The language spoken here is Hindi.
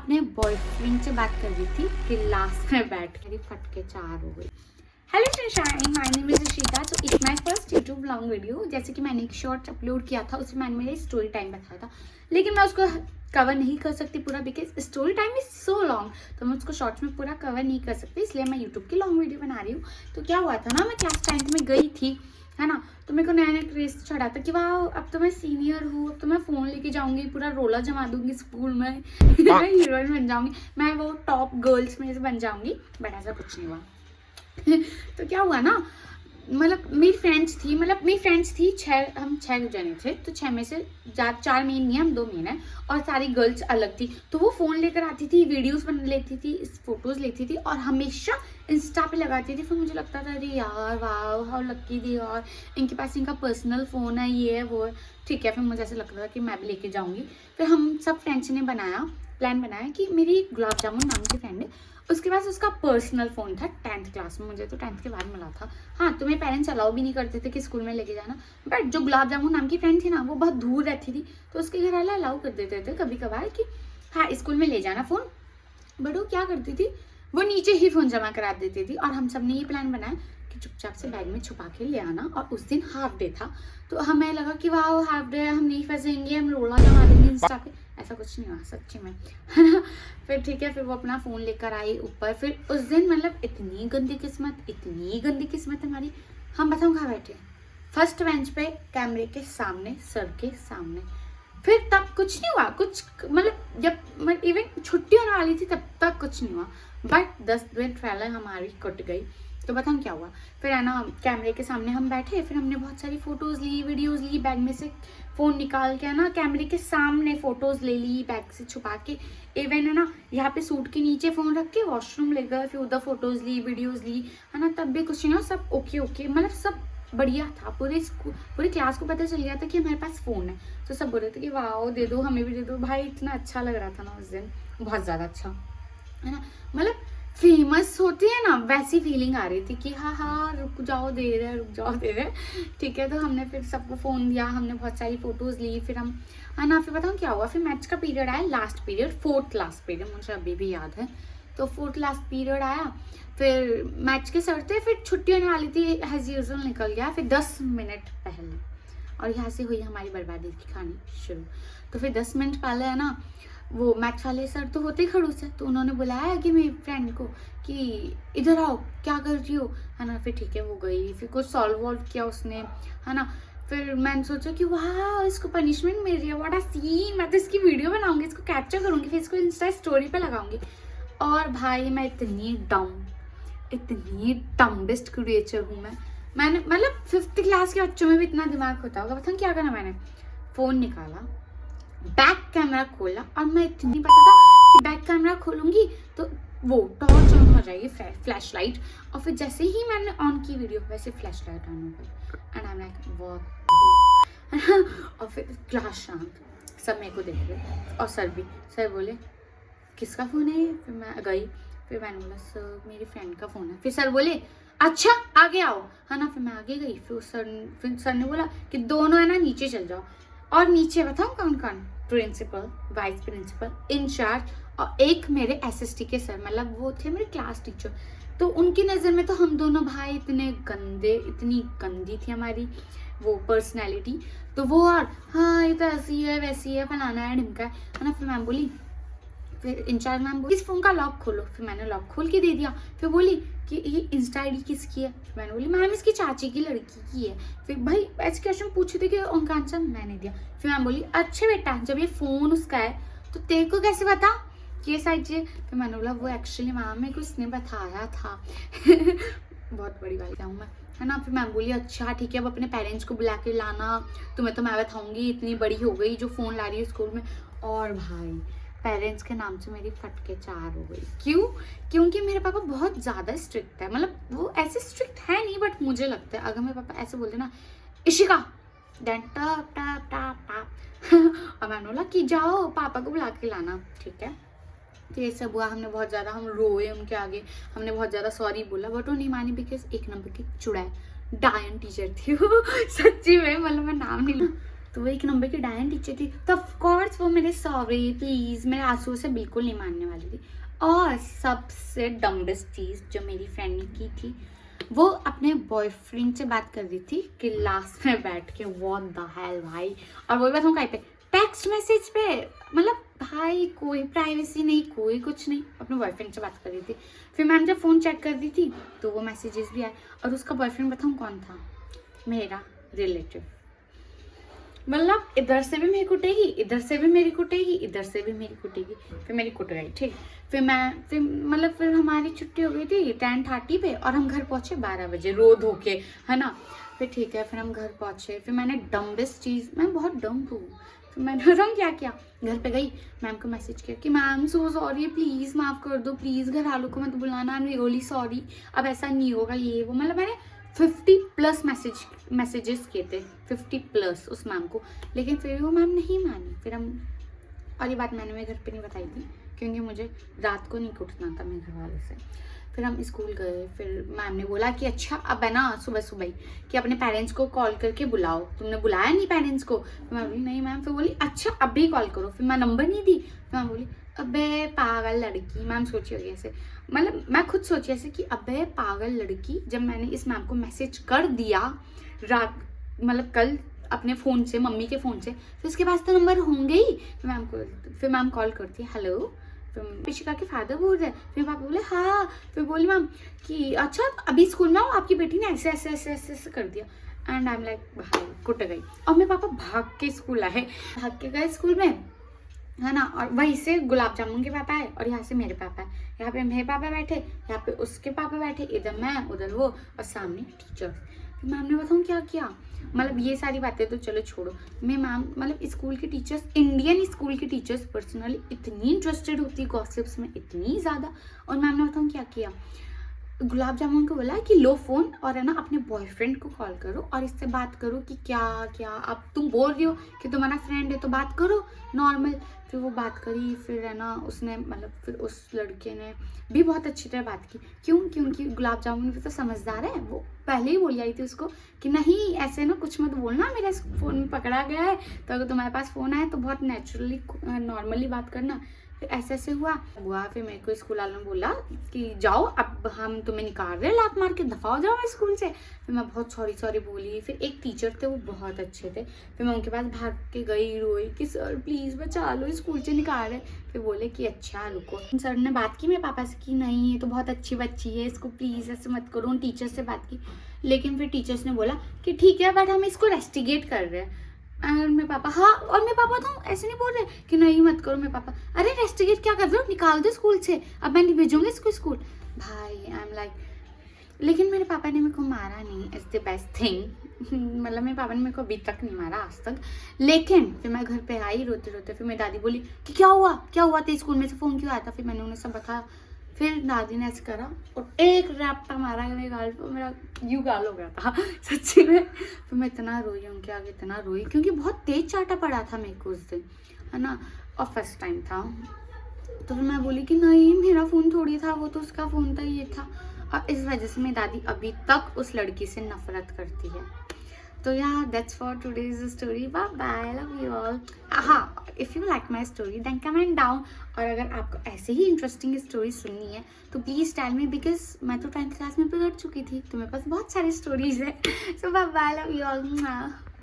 अपने बॉयफ्रेंड से बात कर रही थी कि लास्ट में बैठ कर ही फटके 4 हो गई। Hello sunshine, my name is Rishika. तो it's my first YouTube long video. जैसे कि मैंने एक शॉर्ट अपलोड किया था, उसमें मैंने मेरे स्टोरी टाइम बताया था, लेकिन मैं उसको कवर नहीं कर सकती पूरा, because story time is so long, तो मैं उसको शॉर्ट्स में पूरा कवर नहीं कर सकती, इसलिए मैं यूट्यूब की लॉन्ग वीडियो बना रही हूँ। तो क्या हुआ था ना, मैं क्लास 10th में गई थी, है ना, तो मेरे को नया नया क्रेज चढ़ा था कि वाह अब तो मैं सीनियर हूँ, अब तो मैं फ़ोन लेके जाऊँगी, पूरा रोला जमा दूंगी स्कूल में मैं हीरोइन बन जाऊँगी, मैं वो टॉप गर्ल्स में से बन जाऊँगी। बट ऐसा कुछ नहीं हुआ। तो क्या हुआ ना, मेरी फ्रेंड्स थी 6, हम 6 जने थे, तो 6 में से 4 मेन नहीं है, हम 2 मेन है, और सारी गर्ल्स अलग थी। तो वो फ़ोन लेकर आती थी, वीडियोस बन लेती थी, फोटोज़ लेती थी और हमेशा इंस्टा पे लगाती थी। फिर मुझे लगता था अरे यार वाह हाउ लकी दी, और इनके पास इनका पर्सनल फ़ोन है, ये है वो है, ठीक है। फिर मुझे ऐसा लगता था कि मैं भी लेके जाऊँगी। फिर हम सब फ्रेंड्स ने प्लान बनाया कि मेरी गुलाब जामुन नाम की फ्रेंड है, उसके पास उसका पर्सनल फ़ोन था 10th क्लास में, मुझे तो 10th के बाद मिला था। हाँ, तो मेरे पेरेंट्स अलाउ भी नहीं करते थे कि स्कूल में लेके जाना, बट जो गुलाब जामुन नाम की फ्रेंड थी ना, वो बहुत दूर रहती थी, तो उसके घर वाले अलाउ कर देते थे कभी कभार कि हाँ स्कूल में ले जाना फ़ोन। बट वो क्या करती थी, वो नीचे ही फ़ोन जमा करा देती थी, और हम सब ने ये प्लान बनाया कि चुपचाप से बैग में छुपा के ले आना। और उस दिन हाफ डे था, तो हमें लगा कि वाह हाफ डे है, हम नहीं फंसेंगे, हम रोला जमा देंगे इंस्टा पे। ऐसा कुछ नहीं हुआ सच्ची में, है ना। फिर ठीक है, फिर वो अपना फ़ोन लेकर आई ऊपर। फिर उस दिन मतलब इतनी गंदी किस्मत हमारी। हम बताऊँ कहाँ बैठे, फर्स्ट बेंच पे, कैमरे के सामने, सर के सामने। फिर तब कुछ नहीं हुआ, कुछ मतलब जब इवन छुट्टी होने वाली थी तब तक कुछ नहीं हुआ, बट 10 मिनट पहले हमारी कट गई। तो बताऊँ क्या हुआ, फिर है ना कैमरे के सामने हम बैठे, फिर हमने बहुत सारी फ़ोटोज़ ली, वीडियोज़ ली, बैग में से फ़ोन निकाल के है ना कैमरे के सामने फ़ोटोज़ ले ली बैग से छुपा के। इवन है ना यहाँ पे सूट के नीचे फ़ोन रख के वॉशरूम ले गए, फिर उधर फ़ोटोज़ ली, वीडियोज़ ली, है ना, तब भी कुछ नहीं हुआ, सब ओके मतलब सब बढ़िया था। पूरी क्लास को पता चल गया था कि हमारे पास फ़ोन है, तो सब बोल रहे थे कि वाह दे दो, हमें भी दे दो। भाई इतना अच्छा लग रहा था ना उस दिन, बहुत ज़्यादा अच्छा, है ना, मतलब फेमस होती है ना वैसी फीलिंग आ रही थी कि हाँ रुक जाओ दे रहे। ठीक है, तो हमने फिर सबको फ़ोन दिया, हमने बहुत सारी फ़ोटोज़ ली, फिर हम है ना, फिर बताऊँ क्या हुआ, फिर मैथ्स का पीरियड आया, last period, 4th last period, मुझे अभी भी याद है। तो 4th लास्ट पीरियड आया, फिर मैथ्स के सर थे, फिर छुट्टी होने वाली थी, एज यूजुअल निकल गया, फिर 10 मिनट पहले, और यहाँ से हुई हमारी बर्बादी की कहानी शुरू। तो फिर 10 मिनट पहले है ना, वो मैथ्स वाले सर तो होते ही खड़ूस है, तो उन्होंने बुलाया कि मेरी फ्रेंड को कि इधर आओ, क्या कर रही हो, है ना। फिर ठीक है वो गई, फिर कुछ सॉल्व किया उसने, है ना। फिर मैंने सोचा कि वाह इसको पनिशमेंट मिल रही है, व्हाट अ सीन, मैं तो इसकी वीडियो बनाऊंगी, इसको कैप्चर करूंगी, फिर इसको इंस्टा स्टोरी पे लगाऊंगी। और भाई मैं इतनी डम्बेस्ट क्रिएचर हूँ मैंने मतलब 5th क्लास के बच्चों में भी इतना दिमाग होता होगा। बताऊँ क्या करना, मैंने फ़ोन निकाला, बैक कैमरा खोला, और मैं इतनी पता था कि बैक कैमरा खोलूंगी तो वो टॉर्च ऑन हो जाएगी, फ्लैश लाइट, और फिर जैसे ही मैंने ऑन की वीडियो वैसे फ्लैश लाइट ऑन हो गई, and I am like what. और फिर क्लास शांत, सब मेरे को देख रहे, और सर बोले किसका फ़ोन है ये। फिर मैं गई, फिर मैंने बोला सर मेरी फ्रेंड का फ़ोन है। फिर सर बोले अच्छा आगे आओ, है ना। फिर मैं आगे गई, फिर सर ने बोला कि दोनों है ना नीचे चल जाओ। और नीचे बताऊँ कौन कौन, प्रिंसिपल, वाइस प्रिंसिपल, इंचार्ज, और एक मेरे एसएसटी के सर, मतलब वो थे मेरे क्लास टीचर। तो उनकी नज़र में तो हम दोनों भाई इतनी गंदी थी हमारी वो पर्सनैलिटी। तो वो और हाँ ये तो ऐसी है वैसी है, फलाना है ढिमका है ना। फिर मैम बोली, फिर इंचार्ज मैम बोली इस फ़ोन का लॉक खोलो। फिर मैंने लॉक खोल के दे दिया। फिर बोली कि ये इंस्टा आईडी किसकी है। मैंने बोली मैम इसकी चाची की लड़की की है। फिर भाई ऐसे क्वेश्चन पूछे थे कि उनका आंसर मैंने दिया। फिर मैम बोली अच्छा बेटा जब ये फ़ोन उसका है तो तेरे को कैसे पता कि ये साइड है। फिर मैंने बोला वो एक्चुअली मैम मेरे को इसने बताया था बहुत बड़ी बात हूँ मैं, है ना। फिर मैम बोली अच्छा ठीक है अब अपने पेरेंट्स को बुला के लाना, तुम्हें तो मैं बताऊँगी इतनी बड़ी हो गई जो फ़ोन ला रही है स्कूल में। और भाई पेरेंट्स के नाम से मेरी फटके 4 हो गई। क्योंकि मेरे पापा बहुत ज़्यादा स्ट्रिक्ट है, मतलब वो ऐसे स्ट्रिक्ट है नहीं, बट मुझे लगता है अगर मेरे पापा ऐसे बोलते ना इशिका देन टप टप टप टप और मैंने बोला कि जाओ पापा को बुला के लाना, ठीक है। तो ये सब हुआ, हम रोए उनके आगे, हमने बहुत ज़्यादा सॉरी बोला, बट वो नहीं मानी, बिकॉज 1 नंबर की चुड़ैल डायन टीचर थी वो सच्ची में, मतलब मैं नाम नहीं तो वो 1 नंबर की डायन टीचर थी, तो ऑफकोर्स वो मेरे सॉरी प्लीज़ मेरे आंसू से बिल्कुल नहीं मानने वाली थी। और सबसे डम्बेस्ट चीज़ जो मेरी फ्रेंड ने की थी, वो अपने बॉयफ्रेंड से बात कर रही थी क्लास में बैठ के। व्हाट द हेल भाई! और वो बताऊँ कहीं पे, टेक्स्ट मैसेज पे। मतलब भाई कोई प्राइवेसी नहीं, कोई कुछ नहीं, अपने बॉयफ्रेंड से बात कर रही थी। फिर मैम जब फ़ोन चेक कर रही थी तो वो मैसेजेस भी आए, और उसका बॉयफ्रेंड बताऊँ कौन था? मेरा रिलेटिव। मतलब इधर से भी मेरी कुटेगी, इधर से भी मेरी कुटेगी, इधर से भी मेरी कुटेगी। फिर मेरी कुट गई, ठीक। फिर हमारी छुट्टी हो गई थी 10:30 पे, और हम घर पहुंचे 12 बजे रो धो के, है ना। फिर ठीक है, फिर हम घर पहुंचे। फिर मैंने डम्बेस्ट चीज़, मैं बहुत डम हूँ, फिर मैंने बताऊँ क्या किया, घर पे गई, मैम को मैसेज किया कि मैम सो सॉरी, प्लीज़ माफ़ कर दो, प्लीज़ घर वालों को मत बुलाना, आई एम रियली सॉरी, अब ऐसा नहीं होगा, ये वो। मतलब मैंने 50+ मैसेजेस किए थे, 50+ उस मैम को, लेकिन फिर वो मैम नहीं मानी। फिर हम, और ये बात मैंने मेरे घर पे नहीं बताई थी क्योंकि मुझे रात को नहीं उठना था मेरे घर वालों से। फिर हम स्कूल गए, फिर मैम ने बोला कि अच्छा अब है ना सुबह सुबह ही कि अपने पेरेंट्स को कॉल करके बुलाओ, तुमने बुलाया नहीं पेरेंट्स को? मैं बोली नहीं मैम। फिर बोली अच्छा अभी कॉल करो। फिर मैं नंबर नहीं दी, फिर मैं बोली अबे पागल लड़की। मैम सोची होगी ऐसे, मतलब मैं खुद सोची ऐसे कि अबे पागल लड़की, जब मैंने इस मैम को मैसेज कर दिया रात, मतलब कल अपने फ़ोन से, मम्मी के फ़ोन से, फिर उसके पास तो नंबर होंगे ही। फिर मैम कॉल करती है, हेलो, फिर शिका के फादर बोल रहे हैं। फिर पापा बोले हाँ। फिर बोली मैम कि अच्छा अभी स्कूल में आओ, आपकी बेटी ने ऐसे ऐसे ऐसे ऐसे ऐसे कर दिया। एंड आई एम लाइक भाई कुट गई। और मेरे पापा भाग के स्कूल आए, भाग के गए स्कूल में, है ना। और वहीं से गुलाब जामुन के पापा है, और यहाँ से मेरे पापा है। यहाँ पे मेरे पापा बैठे, यहाँ पे उसके पापा बैठे, इधर मैं उधर वो, और सामने टीचर। फिर मैम ने बताऊँ क्या किया, मतलब ये सारी बातें तो चलो छोड़ो, मैं मैम मतलब स्कूल की टीचर्स, इंडियन स्कूल की टीचर्स पर्सनली इतनी इंटरेस्टेड होती है गॉसिप्स में, इतनी ज़्यादा। और मैम ने बताऊँ क्या किया, गुलाब जामुन को बोला कि लो फ़ोन, और है ना अपने बॉयफ्रेंड को कॉल करो और इससे बात करो कि क्या क्या, अब तुम बोल रही हो कि तुम्हारा फ्रेंड है तो बात करो नॉर्मल। फिर वो बात करी, फिर है ना उसने, मतलब फिर उस लड़के ने भी बहुत अच्छी तरह बात की। क्यों? क्योंकि गुलाब जामुन भी तो समझदार है, वो पहले ही बोली आई थी उसको कि नहीं ऐसे ना कुछ मत बोलना, मेरा फ़ोन में पकड़ा गया है, तो अगर तुम्हारे पास फ़ोन आए तो बहुत नेचुरली नॉर्मली बात करना। फिर ऐसे ऐसे हुआ। फिर मेरे को स्कूल वालों ने बोला कि जाओ अब हम तुम्हें निकाल रहे हैं, लात मार के दफा हो जाओ मैं स्कूल से। फिर मैं बहुत सॉरी बोली। फिर एक टीचर थे, वो बहुत अच्छे थे, फिर मैं उनके पास भाग के गई, रोई कि सर प्लीज़ बचा लो, स्कूल से निकाल रहे। फिर बोले कि अच्छा रुको। सर ने बात की मेरे पापा से कि नहीं ये तो बहुत अच्छी बच्ची है, इसको प्लीज़ ऐसे मत करो। उन टीचर से बात की, लेकिन फिर टीचर्स ने बोला कि ठीक है बट हम इसको रेस्टिगेट कर रहे हैं। और मेरे पापा, हाँ, और मेरे पापा तो ऐसे नहीं बोल रहे कि नहीं मत करो। मेरे पापा अरे रेस्टिगेट क्या कर रहे हो, निकाल दो स्कूल से, अब मैं नहीं भेजूंगी इसको स्कूल। भाई आई एम लाइक, लेकिन मेरे पापा ने मेरे को मारा नहीं, इट्स द बेस्ट थिंग। मतलब मेरे पापा ने मेरे को अभी तक नहीं मारा आज तक। लेकिन फिर मैं घर पे आई रोते रोते। फिर मेरी दादी बोली कि क्या हुआ तेरे स्कूल में से फ़ोन क्यों आया था? फिर मैंने उन्हें सब बताया। फिर दादी ने ऐसे करा और एक रैप्टा मारा मेरे गाल पर, मेरा यूँ गाल हो गया था सच्ची में। फिर मैं इतना रोई उनके आगे, इतना रोई, क्योंकि बहुत तेज चाटा पड़ा था मेरे को उस दिन, है ना, और फर्स्ट टाइम था। तो फिर मैं बोली कि नहीं मेरा फ़ोन थोड़ी था, वो तो उसका फ़ोन था, ये था। और इस वजह से मेरी दादी अभी तक उस लड़की से नफरत करती है। तो या that's for today's story. Bye bye, love you all. हाँ, if you like my story then comment down. और अगर आपको ऐसे ही इंटरेस्टिंग स्टोरी सुननी है तो प्लीज़ टेल मी, बिकॉज मैं तो 10th क्लास में बिगड़ चुकी थी, तो मेरे पास बहुत सारी स्टोरीज है। So bye bye, love you all.